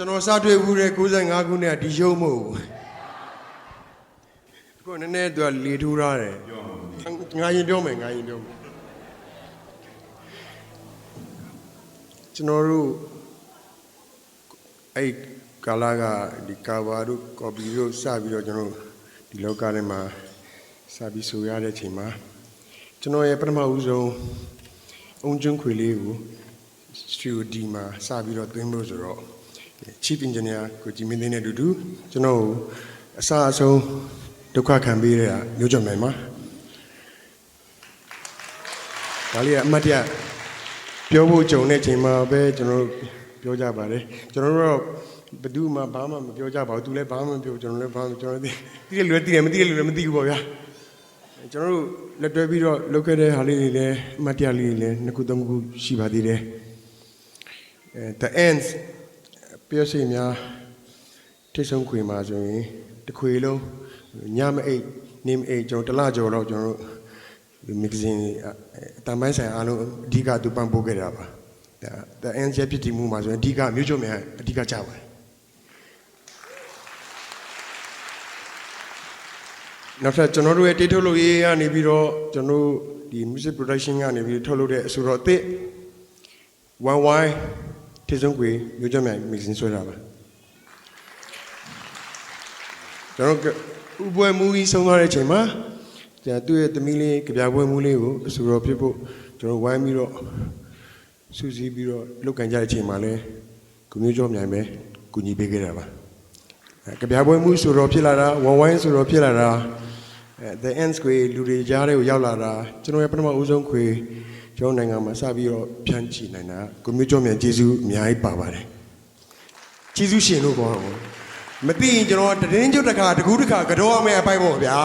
ကျွန်တော်စတွေ့ဘူးတဲ့95ခုနဲ့ဒီရုံးမို့ကိုနည်းနည်းသူကလေထိုးထားတယ်ငါရင်ပြောမယ်ကျွန်တော်တို့အဲ့ကာလာကဒီကာဘာတို့ကော်ပီတို့စပြီးတော့ကျွန်တော်ဒီလောကထဲမှာစပြီးဆိုရတဲ့အချိန်မှာကျွန်တော်ရဲ့ပထမဦးဆုံးအုံကျွန်းခွေလေးကိုစတူဒီမှာစပြီးတော့သွင်းလို့ဆိုတော့ Chief Engineer ကိုကြည်မင်းသိန်းနဲ့အတူတူကျွန်တော်အစအဆုံးဒုက္ခခံပေးရတာမျိုးကြောင့်မယ်မှာဒါလေးကအမှတ်တရပြောဖို့ကြုံတဲ့ချိန်မှာပဲကျွန်တော်ပြောကြပါတယ်ကျွန်တော်တို့ဘယ်သူမှဘာမှမပြောကြပါဘူးသူလည်းဘာမှမပြောကျွန်တော်လည်းဘာမှကျွန်တော်သိတယ်လူလည်းသိတယ်မသိတယ်လူလည်းမသိဘူးပေါ့ဗျာကျွန်တော်တို့လက်တွဲပြီးတော့လုပ်ခဲ့တဲ့ဟာလေးတွေလည်းအမှတ်တရလေးတွေလည်း2ခု3ခုရှိပါသေးတယ် The ends ပြောစီများထိတ်ဆုံးခွေမှာဆိုရင်တစ်ခွေလုံးညမအိတ်နေမအိတ်ကျွန်တော်တလကျော်တော့ကျွန်တော်တို့ magazine အတန်ပိုင်းဆိုင်အားလုံးအဓိကသူပံ့ပိုးခဲ့တာပါ The ends ရဲ့ဖြစ်တည်မှုမှာဆိုရင်အဓိကမြို့ချုပ်များအဓိကကြပါတယ်နောက်ထပ်ကျွန်တော်တို့ရဲ့တေးထုတ်လုပ်ရေးကနေပြီးတော့ကျွန်တော်တို့ဒီ music production ကနေပြီးထုတ်လုပ်တဲ့အဆိုတော့အသစ် 1Y ထိတ်ဆုံးခွေမြို့ချုပ်များ magazine ဆွဲတာပါကျွန်တော်ဥပွဲမူကြီးဆုံးသွားတဲ့အချိန်မှာသူ့ရဲ့သမီးလေးကြပြပွဲမူလေးကိုအဆိုတော်ဖြစ်ဖို့ကျွန်တော်ဝိုင်းပြီးတော့စူးစီးပြီးတော့လုပ်ကန်ကြတဲ့အချိန်မှာလဲကိုမျိုးကျော်မြိုင်ပဲကူညီပေးခဲ့တာပါကြပြပွဲမူဆိုတော်ဖြစ်လာတာ1 wine ဆိုတော်ဖြစ်လာတာ the ends ကိုလူတွေကြားထဲကိုရောက်လာတာကျွန်တော်ရဲ့ပထမဦးဆုံးခွေကျွန်တော်နိုင်ငံမှာစပြီးတော့ဖြန့်ချီနိုင်တာကိုမျိုးကျော်မြိုင်ကျေးဇူးအများကြီးပါပါတယ်ကျေးဇူးရှင်လို့ခေါ်တော့မသိရင်ကျွန်တော်တရင်ကျွတ်တခါတကူးတခါကတော့ရမယ်အပိုင်ပေါ့ဗျာ